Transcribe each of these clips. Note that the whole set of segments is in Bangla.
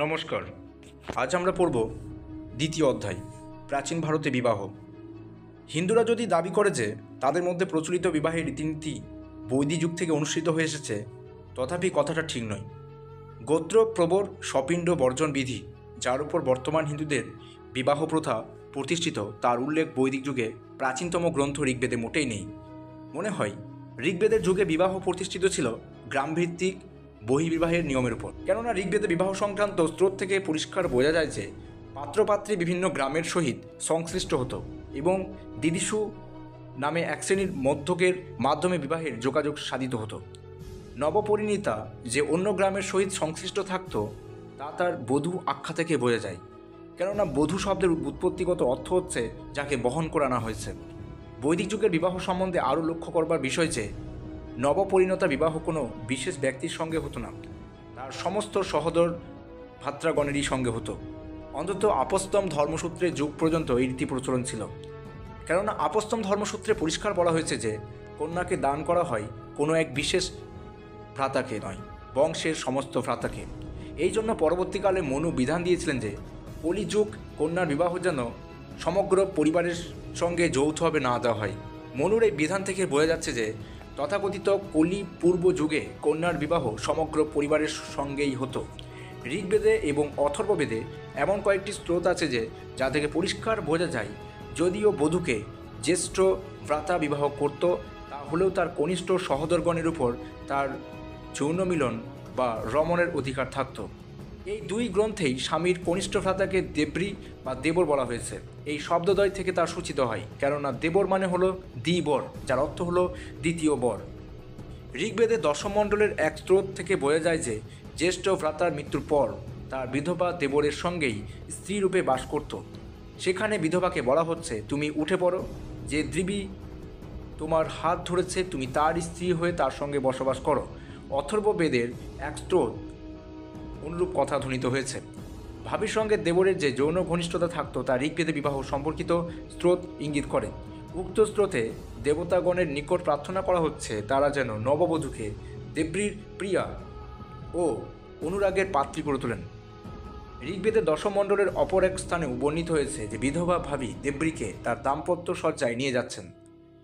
নমস্কার। আজ আমরা পড়ব দ্বিতীয় অধ্যায়, প্রাচীন ভারতে বিবাহ। হিন্দুরা যদি দাবি করে যে তাদের মধ্যে প্রচলিত বিবাহের রীতিনীতি বৈদিক যুগ থেকে অনুসৃত হয়ে এসেছে, তথাপি কথাটা ঠিক নয়। গোত্র প্রবর স্বপিণ্ড বর্জন বিধি, যার উপর বর্তমান হিন্দুদের বিবাহ প্রথা প্রতিষ্ঠিত, তার উল্লেখ বৈদিক যুগে প্রাচীনতম গ্রন্থ ঋগ্বেদে মোটেই নেই। মনে হয় ঋগ্বেদের যুগে বিবাহ প্রতিষ্ঠিত ছিল গ্রামভিত্তিক বহির্বিবাহের নিয়মের উপর। কেননা ঋগ্বেদে বিবাহ সংক্রান্ত স্রোত থেকে পরিষ্কার বোঝা যায় যে পাত্রপাত্রী বিভিন্ন গ্রামের সহিত সংশ্লিষ্ট হতো এবং দিদিশু নামে এক শ্রেণীর মধ্যকের মাধ্যমে বিবাহের যোগাযোগ সাধিত হতো। নবপরিণীতা যে অন্য গ্রামের সহিত সংশ্লিষ্ট থাকত, তা তার বধূ আখ্যা থেকে বোঝা যায়। কেননা বধূ শব্দের উৎপত্তিগত অর্থ হচ্ছে যাকে বহন করে আনা হয়েছে। বৈদিক যুগের বিবাহ সম্বন্ধে আরও লক্ষ্য করবার বিষয় যে নবপরিণতা বিবাহ কোনো বিশেষ ব্যক্তির সঙ্গে হতো না, তার সমস্ত সহোদর ভাত্রাগণেরই সঙ্গে হতো। অন্তত আপস্তম ধর্মসূত্রের যুগ পর্যন্ত এই রীতি প্রচলন ছিল। কেননা আপস্তম ধর্মসূত্রে পরিষ্কার বলা হয়েছে যে কন্যাকে দান করা হয় কোনো এক বিশেষ ভ্রাতাকে নয়, বংশের সমস্ত ভ্রাতাকে। এই জন্য পরবর্তীকালে মনু বিধান দিয়েছিলেন যে কলিযুগ কন্যার বিবাহ যেন সমগ্র পরিবারের সঙ্গে যৌথভাবে না দেওয়া হয়। মনুর এই বিধান থেকে বোঝা যাচ্ছে যে তথাকথিত কলি পূর্ব যুগে কন্যার বিবাহ সমগ্র পরিবারের সঙ্গেই হতো। ঋগ্বেদে এবং অথর্ববেদে এমন কয়েকটি স্রোত আছে যে যা থেকে পরিষ্কার বোঝা যায় যদিও বধূকে জ্যেষ্ঠ ভ্রাতা বিবাহ করত, তাহলেও তার কনিষ্ঠ সহোদরগণের উপর তার যৌন মিলন বা রমণের অধিকার থাকত। এই দুই গ্রন্থেই স্বামীর কনিষ্ঠ ভ্রাতাকে দেব্রী বা দেবর বলা হয়েছে। এই শব্দদ্বয় থেকে তার সূচিত হয়, কেননা দেবর মানে হলো দ্বিবর, যার অর্থ হলো দ্বিতীয় বর। ঋগ্বেদে দশম মণ্ডলের এক স্রোত থেকে বোঝা যায় যে জ্যেষ্ঠ ভ্রাতার মৃত্যুর পর তার বিধবা দেবরের সঙ্গেই স্ত্রীরূপে বাস করত। সেখানে বিধবাকে বলা হচ্ছে, তুমি উঠে পড়ো, যে দেবী তোমার হাত ধরেছে তুমি তার স্ত্রী হয়ে তার সঙ্গে বসবাস করো। অথর্ববেদের এক স্রোত অনুরূপ কথা ধ্বনিত হয়েছে। ভাবির সঙ্গে দেবরের যে যৌন ঘনিষ্ঠতা থাকতো তা ঋগ্বেদে বিবাহ সম্পর্কিত স্রোত ইঙ্গিত করে। উক্ত স্রোতে দেবতাগণের নিকট প্রার্থনা করা হচ্ছে তারা যেন নববধূকে দেব্রীর প্রিয়া ও অনুরাগের পাত্রী করে তোলেন। ঋগ্বেদের দশম মণ্ডলের অপর এক স্থানেও বর্ণিত হয়েছে যে বিধবা ভাবী দেব্রীকে তার দাম্পত্য সজ্জায় নিয়ে যাচ্ছেন।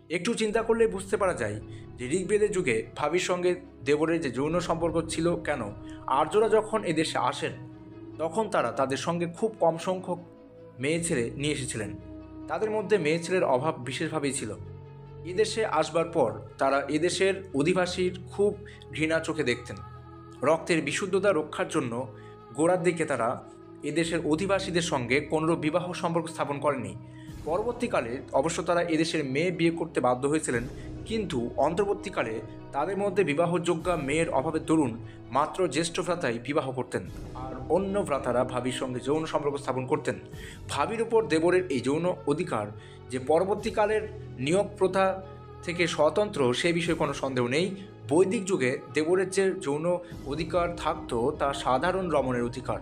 একটু চিন্তা করলে বুঝতে পারা যায় যে ঋগ্বেদের যুগে ভাবির সঙ্গে দেবরের যে যৌন সম্পর্ক ছিল। কেন আর্যরা যখন এদেশে আসেন তখন তারা তাদের সঙ্গে খুব কম সংখ্যক মেয়ে ছেলে নিয়ে এসেছিলেন। তাদের মধ্যে মেয়ে ছেলের অভাব বিশেষভাবেই ছিল। এদেশে আসবার পর তারা এদেশের অধিবাসীর খুব ঘৃণা চোখে দেখতেন। রক্তের বিশুদ্ধতা রক্ষার জন্য গোড়ার দিকে তারা এদেশের অধিবাসীদের সঙ্গে কোনরূপ বিবাহ সম্পর্ক স্থাপন করেনি। পরবর্তীকালে অবশ্য তারা এদেশের মেয়ে বিয়ে করতে বাধ্য হয়েছিলেন, কিন্তু অন্তর্বর্তীকালে তাদের মধ্যে বিবাহযোগ্যা মেয়ের অভাবে তরুণ মাত্র জ্যেষ্ঠ ভ্রাতাই বিবাহ করতেন, আর অন্য ভ্রাতারা ভাবির সঙ্গে যৌন সম্পর্ক স্থাপন করতেন। ভাবির উপর দেবরের এই যৌন অধিকার যে পরবর্তীকালের নিয়োগ প্রথা থেকে স্বতন্ত্র সে বিষয়ে কোনো সন্দেহ নেই। বৈদিক যুগে দেবরের যে যৌন অধিকার থাকতো তা সাধারণ রমণের অধিকার,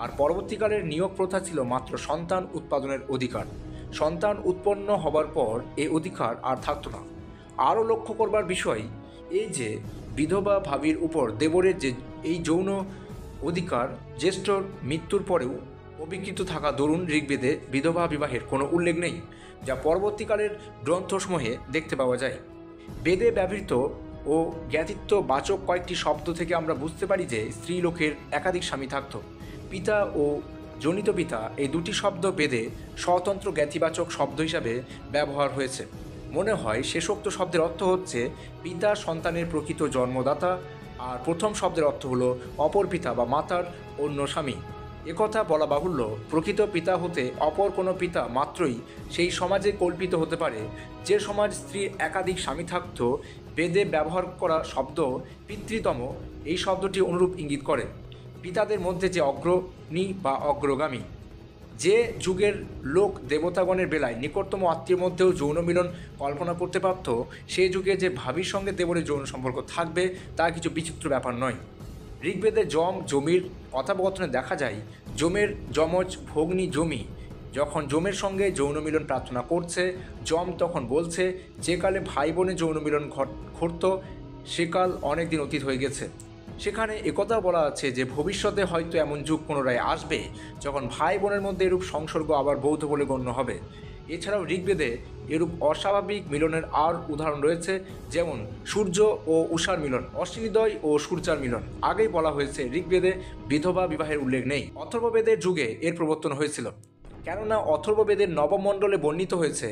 আর পরবর্তীকালের নিয়োগ প্রথা ছিল মাত্র সন্তান উৎপাদনের অধিকার। সন্তান উৎপন্ন হবার পর এই অধিকার আর থাকতো না। আরও লক্ষ্য করবার বিষয় এই যে বিধবা ভাবির উপর দেবরের যে এই যৌন অধিকার জ্যেষ্ঠর মৃত্যুর পরেও অবিকৃত থাকা দরুন ঋগ্বেদে বিধবা বিবাহের কোনো উল্লেখ নেই, যা পরবর্তীকালের গ্রন্থসমূহে দেখতে পাওয়া যায়। বেদে ব্যবহৃত ও জ্ঞাতিত্ব বাচক কয়েকটি শব্দ থেকে আমরা বুঝতে পারি যে স্ত্রীলোকের একাধিক স্বামী থাকত। পিতা ও জনিত পিতা এই দুটি শব্দ বেদে স্বতন্ত্র জ্ঞাতিবাচক শব্দ হিসাবে ব্যবহার হয়েছে। মনে হয় শেষোক্ত শব্দের অর্থ হচ্ছে পিতা সন্তানের প্রকৃত জন্মদাতা, আর প্রথম শব্দের অর্থ হলো অপর পিতা বা মাতার অন্য স্বামী। একথা বলা বাহুল্য, প্রকৃত পিতা হতে অপর কোনো পিতা মাত্রই সেই সমাজে কল্পিত হতে পারে যে সমাজ স্ত্রীর একাধিক স্বামী থাকত। বেদে ব্যবহার করা শব্দ পিতৃতম এই শব্দটি অনুরূপ ইঙ্গিত করে। পিতাদের মধ্যে যে অগ্রণী বা অগ্রগামী। যে যুগের লোক দেবতাগণের বেলায় নিকটতম আত্মীয়ের মধ্যেও যৌন মিলন কল্পনা করতে পারত, সেই যুগে যে ভাবির সঙ্গে দেবরের যৌন সম্পর্ক থাকবে তা কিছু বিচিত্র ব্যাপার নয়। ঋগ্বেদে যম জমির কথোপকথনে দেখা যায় যমের যমজ ভগ্নী জমি যখন যমের সঙ্গে যৌন মিলন প্রার্থনা করছে, যম তখন বলছে যে কালে ভাই বোনে যৌন মিলন ঘটত সেকাল অনেক দিন অতীত হয়ে গেছে। সেখানে একথা বলা আছে যে ভবিষ্যতে হয়তো এমন যুগ পুনরায় আসবে যখন ভাই বোনের মধ্যে এরূপ সংসর্গ আবার বৈধ বলে গণ্য হবে। এছাড়াও ঋগ্বেদে এরূপ অস্বাভাবিক মিলনের আর উদাহরণ রয়েছে, যেমন সূর্য ও উষার মিলন, অশ্বিনীদয় ও সূর্যার মিলন। আগেই বলা হয়েছে ঋগ্বেদে বিধবা বিবাহের উল্লেখ নেই। অথর্ববেদের যুগে এর প্রবর্তন হয়েছিল, কেননা অথর্ববেদের নবম মণ্ডলে বর্ণিত হয়েছে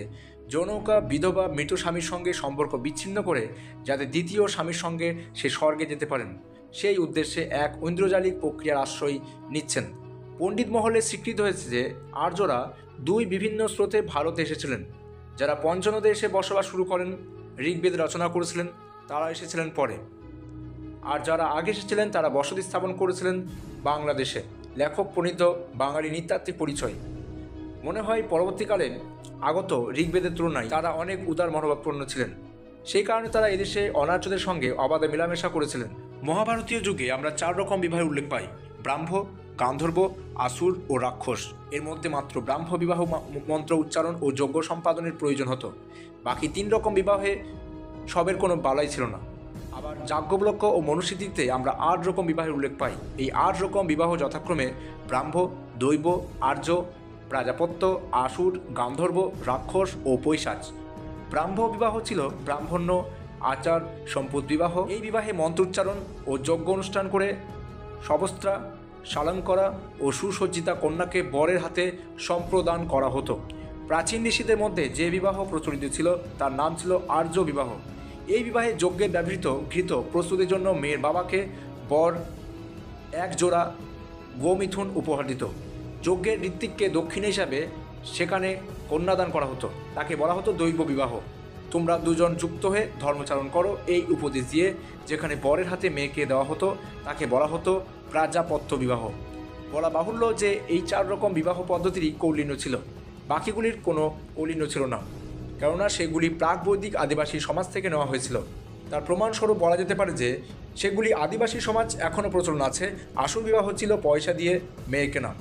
জনৌকা বিধবা মৃত স্বামীর সঙ্গে সম্পর্ক বিচ্ছিন্ন করে যাতে দ্বিতীয় স্বামীর সঙ্গে সে স্বর্গে যেতে পারেন, সেই উদ্দেশ্যে এক ঐন্দ্রজালিক প্রক্রিয়ার আশ্রয় নিচ্ছেন। পণ্ডিত মহলে স্বীকৃত হয়েছে যে আর্যরা দুই বিভিন্ন স্রোতে ভারতে এসেছিলেন। যারা পঞ্চনদে এসে বসবাস শুরু করেন, ঋগ্বেদ রচনা করেছিলেন, তারা এসেছিলেন পরে। আর যারা আগে এসেছিলেন তারা বসতি স্থাপন করেছিলেন বাংলাদেশে। লেখক প্রণীত বাঙালি নৃতাত্ত্বিক পরিচয়। মনে হয় পরবর্তীকালে আগত ঋগ্বেদের তুলনায় তারা অনেক উদার মনোভাবপূর্ণ ছিলেন, সেই কারণে তারা এদেশে অনার্যদের সঙ্গে অবাধে মেলামেশা করেছিলেন। মহাভারতীয় যুগে আমরা 4 রকম বিবাহের উল্লেখ পাই: ব্রাহ্ম, গান্ধর্ব, আসুর ও রাক্ষস। এর মধ্যে মাত্র ব্রাহ্ম বিবাহ মন্ত্র উচ্চারণ ও যজ্ঞ সম্পাদনের প্রয়োজন হতো। বাকি 3 রকম বিবাহে সবের কোনো বালাই ছিল না। আবার যাজ্ঞবল্ক্য ও মনুস্মৃতিতে আমরা 8 রকম বিবাহের উল্লেখ পাই। এই 8 রকম বিবাহ যথাক্রমে ব্রাহ্ম, দৈব, আর্য, প্রাজাপত্য, আসুর, গান্ধর্ব, রাক্ষস ও পৈশাচ। ব্রাহ্ম বিবাহ ছিল ব্রাহ্মণ্য, আচার, সম্পদ বিবাহ। এই বিবাহে মন্ত্রোচ্চারণ ও যজ্ঞ অনুষ্ঠান করে সবস্ত্রা, শালঙ্করা ও সুসজ্জিতা কন্যাকে বরের হাতে সম্প্রদান করা হতো। প্রাচীন ঋষিদের মধ্যে যে বিবাহ প্রচলিত ছিল তার নাম ছিল আর্য বিবাহ। এই বিবাহে যজ্ঞে ব্যবহৃত ঘৃত প্রস্তুতির জন্য মেয়ের বাবাকে বর এক জোড়া গোমিথুন উপহার দিত। যজ্ঞের ঋত্বিককে দক্ষিণা হিসাবে সেখানে কন্যাদান করা হতো, তাকে বলা হতো দৈব বিবাহ। তোমরা দুজন যুক্ত হয়ে ধর্মচারণ করো, এই উপদেশ দিয়ে যেখানে বরের হাতে মেয়েকে দেওয়া হতো তাকে বলা হতো প্রাজাপত্য বিবাহ। বলা বাহুল্য যে এই 4 রকম বিবাহ পদ্ধতিরই কৌলীন্য ছিল, বাকিগুলির কোনো কৌলীন্য ছিল না, কেননা সেগুলি প্রাক বৈদিক আদিবাসী সমাজ থেকে নেওয়া হয়েছিল। তার প্রমাণস্বরূপ বলা যেতে পারে যে সেগুলি আদিবাসী সমাজ এখনও প্রচলন আছে। আসল বিবাহ ছিল পয়সা দিয়ে মেয়ে কেনা,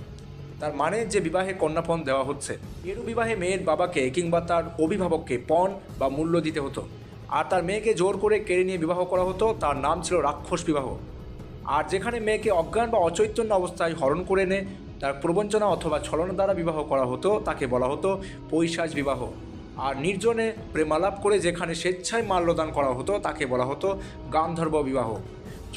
তার মানে যে বিবাহে কন্যাপণ দেওয়া হচ্ছে। এরূপ বিবাহে মেয়ের বাবাকে কিংবা তার অভিভাবককে পণ বা মূল্য দিতে হতো, আর তার মেয়েকে জোর করে কেড়ে নিয়ে বিবাহ করা হতো, তার নাম ছিল রাক্ষস বিবাহ। আর যেখানে মেয়েকে অজ্ঞান বা অচৈতন্য অবস্থায় হরণ করে এনে তার প্রবঞ্চনা অথবা ছলনা দ্বারা বিবাহ করা হতো তাকে বলা হতো পৈশাচ বিবাহ। আর নির্জনে প্রেমালাপ করে যেখানে স্বেচ্ছায় মাল্যদান করা হতো তাকে বলা হতো গান্ধর্ব বিবাহ।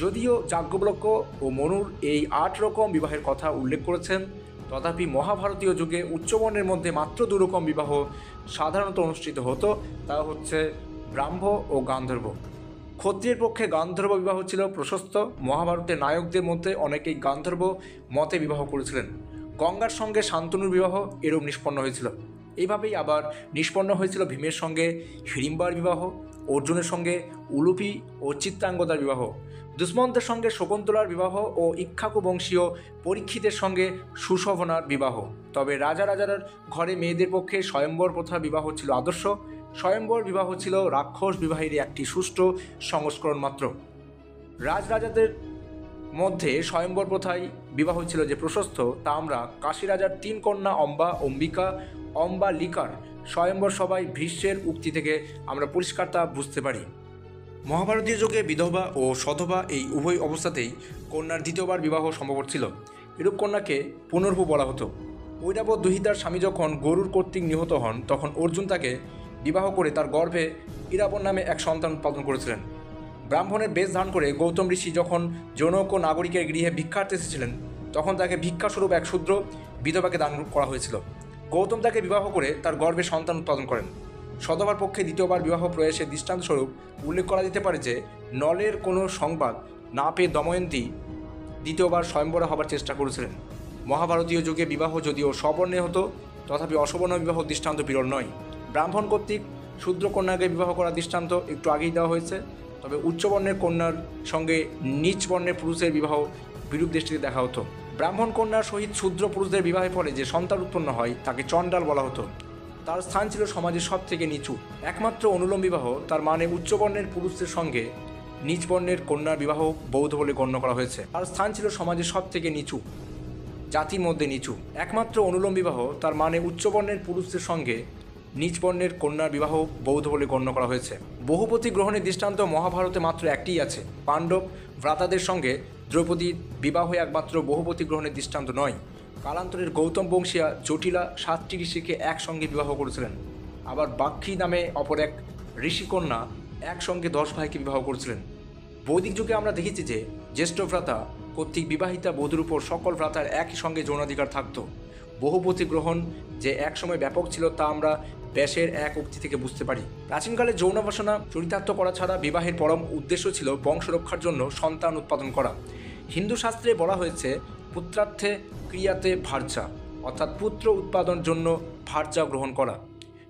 যদিও যাজ্ঞবল্ক্য ও মনুর এই 8 রকম বিবাহের কথা উল্লেখ করেছেন, তথাপি মহাভারতীয় যুগে উচ্চবর্ণের মধ্যে মাত্র 2 রকম বিবাহ সাধারণত অনুষ্ঠিত হতো, তা হচ্ছে ব্রাহ্ম ও গান্ধর্ব। ক্ষত্রিয়ের পক্ষে গান্ধর্ব বিবাহ ছিল প্রশস্ত। মহাভারতের নায়কদের মধ্যে অনেকেই গান্ধর্ব মতে বিবাহ করেছিলেন। গঙ্গার সঙ্গে শান্তনুর বিবাহ এরূপ নিষ্পন্ন হয়েছিল। এইভাবেই আবার নিষ্পন্ন হয়েছিল ভীমের সঙ্গে হিড়িম্বার বিবাহ, অর্জুনের সঙ্গে উলুপি ও চিত্রাঙ্গদার বিবাহ, দুষ্মন্তের সঙ্গে শকুন্তলার বিবাহ ও ইক্ষ্বাকু বংশীয় পরীক্ষিতের সঙ্গে সুশোভনার বিবাহ। তবে রাজার ঘরে মেয়েদের পক্ষে স্বয়ম্বর প্রথা বিবাহ ছিল আদর্শ। স্বয়ম্বর বিবাহ ছিল রাক্ষস বিবাহের একটি সুষ্ঠু সংস্করণ মাত্র। রাজাদের মধ্যে স্বয়ম্বর প্রথায় বিবাহ ছিল যে প্রশস্ত, তা আমরা কাশী রাজার 3 কন্যা অম্বা, অম্বিকা, অম্বালিকার স্বয়ম্বর সভায় ভীষ্মের উক্তি থেকে আমরা পরিষ্কার তা বুঝতে পারি। মহাভারতীয় যুগে বিধবা ও সধবা এই উভয় অবস্থাতেই কন্যার দ্বিতীয়বার বিবাহ সম্ভব ছিল। এরূপ কন্যাকে পুনর্ভূ বলা হতো। ঐরাবত দুহিতার স্বামী যখন গরুর কর্তৃক নিহত হন, তখন অর্জুন তাকে বিবাহ করে তার গর্ভে ইরাবণ নামে এক সন্তান উৎপাদন করেছিলেন। ব্রাহ্মণের বেশ ধারণ করে গৌতম ঋষি যখন জনক ও নাগরিকের গৃহে ভিক্ষার্থে এসেছিলেন, তখন তাকে ভিক্ষাস্বরূপ এক শূদ্র বিধবাকে দান করা হয়েছিল। গৌতম তাকে বিবাহ করে তার গর্ভে সন্তান উৎপাদন করেন। সধবার পক্ষে দ্বিতীয়বার বিবাহ প্রয়াসের দৃষ্টান্তস্বরূপ উল্লেখ করা যেতে পারে যে নলের কোনো সংবাদ না পেয়ে দময়ন্তী দ্বিতীয়বার স্বয়ম্বরা হবার চেষ্টা করেছিলেন। মহাভারতীয় যুগে বিবাহ যদিও সবর্ণে হতো, তথাপি অসবর্ণ বিবাহ দৃষ্টান্ত বিরল নয়। ব্রাহ্মণ কর্তৃক শূদ্র কন্যাকে বিবাহ করার দৃষ্টান্ত একটু আগেই দেওয়া হয়েছে, তবে উচ্চবর্ণের কন্যার সঙ্গে নিচ বর্ণের পুরুষের বিবাহ বিরূপ দৃষ্টিতে দেখা হতো। ব্রাহ্মণ কন্যার সহিত শূদ্র পুরুষদের বিবাহের ফলে যে সন্তান উৎপন্ন হয় তাকে চণ্ডাল বলা হতো। তার স্থান ছিল সমাজের সব থেকে নিচু। একমাত্র অনুলোম বিবাহ, তার মানে উচ্চবর্ণের পুরুষদের সঙ্গে নিচ বর্ণের কন্যার বিবাহ বৈধ বলে গণ্য করা হয়েছে। তার স্থান ছিল সমাজের সব থেকে নিচু, জাতির মধ্যে নিচু। একমাত্র অনুলোম বিবাহ, তার মানে উচ্চবর্ণের পুরুষদের সঙ্গে নিচ বর্ণের কন্যার বিবাহ বৈধ বলে গণ্য করা হয়েছে। বহুপতি গ্রহণের দৃষ্টান্ত মহাভারতে মাত্র একটিই আছে। পাণ্ডব ভ্রাতাদের সঙ্গে দ্রৌপদীর বিবাহ একমাত্র বহুপতি গ্রহণের দৃষ্টান্ত নয়। কালান্তরের গৌতম বংশীয়া জটিলা 7টি ঋষিকে একসঙ্গে বিবাহ করেছিলেন। আবার বাক্ষী নামে অপর এক ঋষিকন্যা একসঙ্গে 10 ভাইকে বিবাহ করেছিলেন। বৈদিক যুগে আমরা দেখেছি যে জ্যেষ্ঠ ভ্রাতা কর্তৃক বিবাহিতা বধূর উপর সকল ভ্রাতার একই সঙ্গে যৌনাধিকার থাকত। বহুপতি গ্রহণ যে একসময় ব্যাপক ছিল তা আমরা ব্যাসের এক উক্তি থেকে বুঝতে পারি। প্রাচীনকালে যৌন বাসনা চরিতার্থ করা ছাড়া বিবাহের পরম উদ্দেশ্য ছিল বংশ রক্ষার জন্য সন্তান উৎপাদন করা। হিন্দু শাস্ত্রে বলা হয়েছে পুত্রার্থে ক্রিয়াতে ভার্যা, অর্থাৎ পুত্র উৎপাদনের জন্য ভার্যা গ্রহণ করা।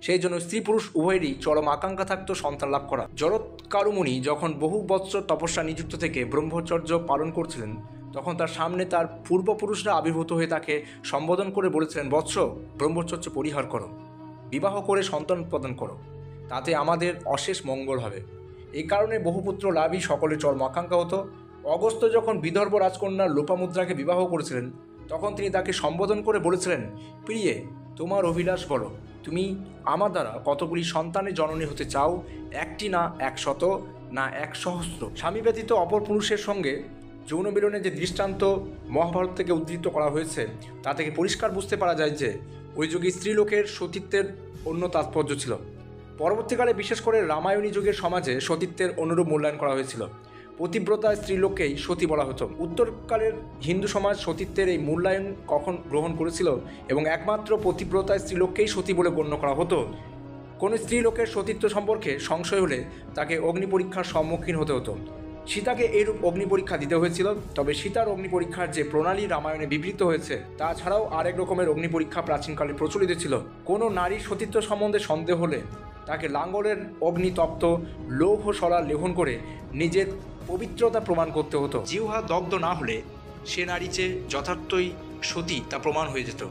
সেই জন্য স্ত্রী পুরুষ উভয়েরই চরম আকাঙ্ক্ষা থাকত সন্তান লাভ করা। জরৎকারুমুনি যখন বহু বৎসর তপস্যা নিযুক্ত থেকে ব্রহ্মচর্য পালন করছিলেন, তখন তার সামনে তার পূর্বপুরুষরা আবির্ভূত হয়ে তাকে সম্বোধন করে বলেছিলেন, বৎস, ব্রহ্মচর্য পরিহার করো, বিবাহ করে সন্তান উৎপাদন করো, তাতে আমাদের অশেষ মঙ্গল হবে। এই কারণে বহুপুত্র লাভই সকলের চরম আকাঙ্ক্ষা হতো। অগস্ত্য যখন বিদর্ভ রাজকন্যা লোপামুদ্রাকে বিবাহ করেছিলেন, তখন তিনি তাকে সম্বোধন করে বলেছিলেন, প্রিয়ে, তোমার অভিলাষ বলো, তুমি আমার দ্বারা কতগুলি সন্তানের জননী হতে চাও? 1টি না 100, না 1,000। স্বামী ব্যতীত অপর পুরুষের সঙ্গে যৌন মিলনের যে দৃষ্টান্ত মহাভারত থেকে উদ্ধৃত করা হয়েছে, তা থেকে পরিষ্কার বুঝতে পারা যায় যে ওই যুগে স্ত্রীলোকের সতীত্বের অন্য তাৎপর্য ছিল। পরবর্তীকালে বিশেষ করে রামায়ণী যুগের সমাজে সতীত্বের অনুরূপ মূল্যায়ন করা হয়েছিল। পতিব্রতা স্ত্রীলোককেই সতী বলা হতো। উত্তরকালের হিন্দু সমাজ সতীত্বের এই মূল্যায়ন কখন গ্রহণ করেছিল এবং একমাত্র পতিব্রতা স্ত্রীলোককেই সতী বলে গণ্য করা হতো। কোনো স্ত্রীলোকের সতীত্ব সম্পর্কে সংশয় হলে তাকে অগ্নি পরীক্ষার সম্মুখীন হতে হতো। সীতাকে এইরূপ অগ্নি পরীক্ষা দিতে হয়েছিল। তবে সীতার অগ্নি পরীক্ষার যে প্রণালী রামায়ণে বিবৃত হয়েছে, তাছাড়াও আরেক রকমের অগ্নি পরীক্ষা প্রাচীনকালে প্রচলিত ছিল। কোনো নারীর সতীত্ব সম্বন্ধে সন্দেহ হলে তাকে লাঙ্গলের অগ্নিতপ্ত লৌহ সরা লেহন করে নিজের পবিত্রতা প্রমাণ করতে হতো। জিহ্বা দগ্ধ না হলে সে নারী যে যথার্থই সতী তা প্রমাণ হয়ে যেত।